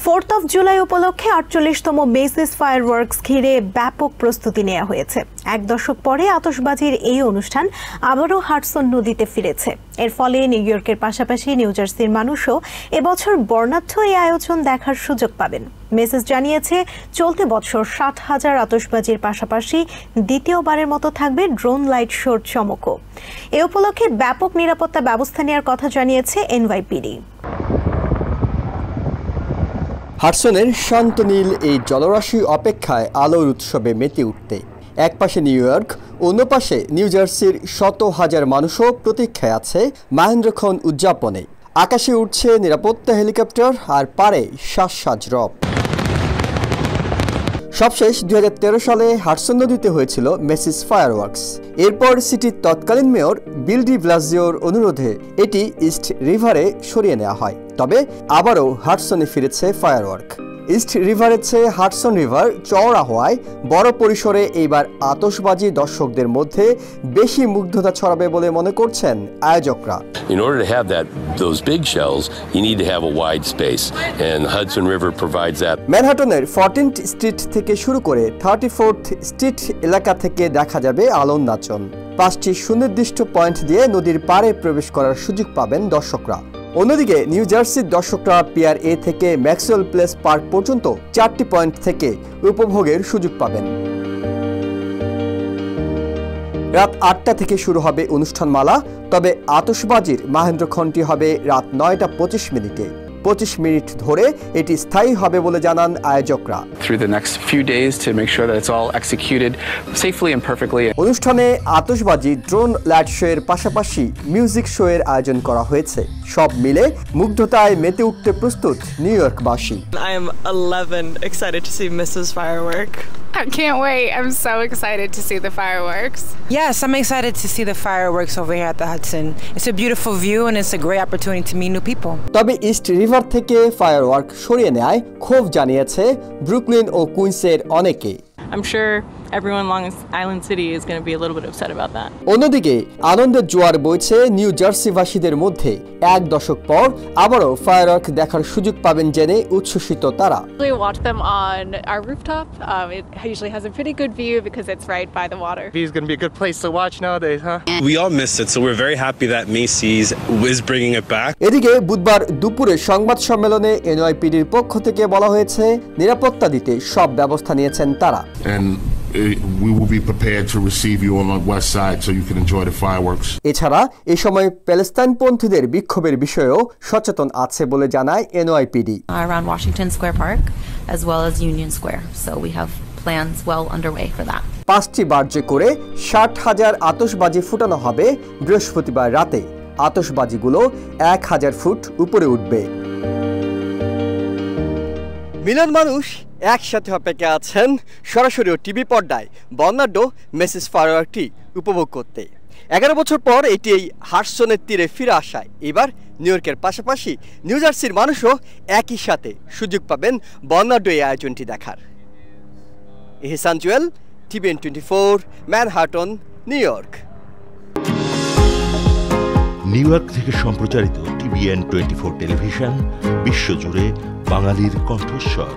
4th of July উপলক্ষে 48তম Messi's fireworks ঘিরে ব্যাপক প্রস্তুতি নেওয়া হয়েছে। এক দশক পরে আতশবাজির এই অনুষ্ঠান আবারও হাডসন নদীতে ফিরেছে। এর ফলে নিউ ইয়র্কের পাশাপাশি নিউ জার্সির মানুষও এবছর বর্ণাঢ্য এই আয়োজন দেখার সুযোগ পাবেন। মেসেস জানিয়েছে, চলতি বছর 60,000 আতশবাজির পাশাপাশি দ্বিতীয়বারের মতো থাকবে ড্রোন লাইট শোর চমকও। এ উপলক্ষে ব্যাপক নিরাপত্তা ব্যবস্থা নেওয়ার কথা জানিয়েছে এনওয়াইপিডি। হাডসনের শান্ত নীল এই জলরাশি অপেক্ষায় আলোর উৎসবে মেতে উঠতে এক পাশে নিউ ইয়র্ক, অন্য পাশে নিউ জার্সির শত হাজার মানুষও প্রতীক্ষায় আছে মাহেন্দ্রক্ষণ উদযাপনে। আকাশে উঠছে নিরাপত্তা হেলিকপ্টার আর পারে সাজ রব। সবশেষ 2013 সালে হাডসন নদীতে হয়েছিল মেসিস ফায়ারওয়ার্কস। এরপর সিটির তৎকালীন মেয়র বিল ডি ব্লাজিওর অনুরোধে এটি ইস্ট রিভারে সরিয়ে নেওয়া হয়। তবে আবারও হাডসনে ফিরেছে ফায়ারওয়ার্ক। ইস্ট রিভারের চেয়ে হাডসন রিভার চওড়া হওয়ায় বড় পরিসরে এইবার আতশবাজি দর্শকদের মধ্যে বেশি মুগ্ধতা ছড়াবে বলে মনে করছেন আয়োজকরা। In order to have those big shells, you need to have a wide space, and Hudson River provides that. ম্যানহাটনের 14th street থেকে শুরু করে 34th স্ট্রিট এলাকা থেকে দেখা যাবে আলোর নাচন। 5টি সুনির্দিষ্ট পয়েন্ট দিয়ে নদীর পাড়ে প্রবেশ করার সুযোগ পাবেন দর্শকরা। অন্যদিকে নিউ জার্সির দর্শকরা পিয়ার এ থেকে ম্যাক্সওয়েল প্লেস পার্ক পর্যন্ত 4টি পয়েন্ট থেকে উপভোগের সুযোগ পাবেন। রাত 8টা থেকে শুরু হবে অনুষ্ঠানমালা, তবে আতশবাজির মাহেন্দ্রক্ষণটি হবে রাত 9টা 25 মিনিটে। 25 মিনিট ধরে এটি স্থায়ী হবে বলে জানান আয়োজকরা। অনুষ্ঠানে আতশবাজি, ড্রোন লাইট শো এর পাশাপাশি মিউজিক শো এর আয়োজন করা হয়েছে। সব মিলে মুগ্ধতায় মেতে উঠতে প্রস্তুত new ইয়র্কবাসী। I am 11 excited to see Mrs. Firework. I can't wait. I'm so excited to see the fireworks. Yes, I'm excited to see the fireworks over here at the Hudson. It's a beautiful view and it's a great opportunity to meet new people. তবে east river থেকে firework সরিয়ে নেয় ক্ষোভ জানিয়েছে Brooklyn ও কুইন্সের অনেকে। I'm sure everyone along Island City is going to be a little bit upset about that. অন্যদিকে আনন্দের জোয়ার বইছে নিউ জার্সিবাসীদের মধ্যে। এক দশক পর আবারও ফায়ারওয়ার্ক দেখার সুযোগ পাবেন জেনে উচ্ছ্বসিত তারা। We watch them on our rooftop. It usually has a pretty good view because it's right by the water. It's going to be a good place to watch nowadays, huh? We all missed it, so we're very happy that Macy's is bringing it back. এদিকে বুধবার দুপুরে সংবাদ সম্মেলনে এনওয়াইপিডির পক্ষ থেকে বলা হয়েছে, নিরাপত্তা দিতে সব ব্যবস্থা নিয়েছেন তারা। And we will be prepared to receive you on the west side so you can enjoy the fireworks. এছাড়া এই সময় প্যালেস্তাইনপন্থীদের বিক্ষোভের বিষয়েও সচেতন আছে বলে জানায় NYPD. Around Washington Square Park as well as Union Square. So we have plans well underway for that. 5টি বার্জে করে 60,000 আতশবাজি ফুটানো হবে বৃহস্পতিবার রাতে। আতশবাজিগুলো 1000 ফুট উপরে উঠবে। মিলিয়ন মানুষ একসাথে অপেক্ষা আছেন সরাসরি টিভি পর্দায় বর্ণাঢ্য মেসিস ফায়ারওয়ার্কটি উপভোগ করতে। 11 বছর পর এটি এই হাডসনের তীরে ফিরে আসায় এবার নিউ ইয়র্কের পাশাপাশি নিউ জার্সির মানুষও একই সাথে সুযোগ পাবেন বর্ণাঢ্য এই আয়োজনটি দেখার। Ehsan Jewel, TVN 24, Manhattan, New York. New York থেকে সম্প্রচারিত টিভিএন 24 টেলিভিশন বিশ্বজুড়ে বাঙালির কণ্ঠস্বর।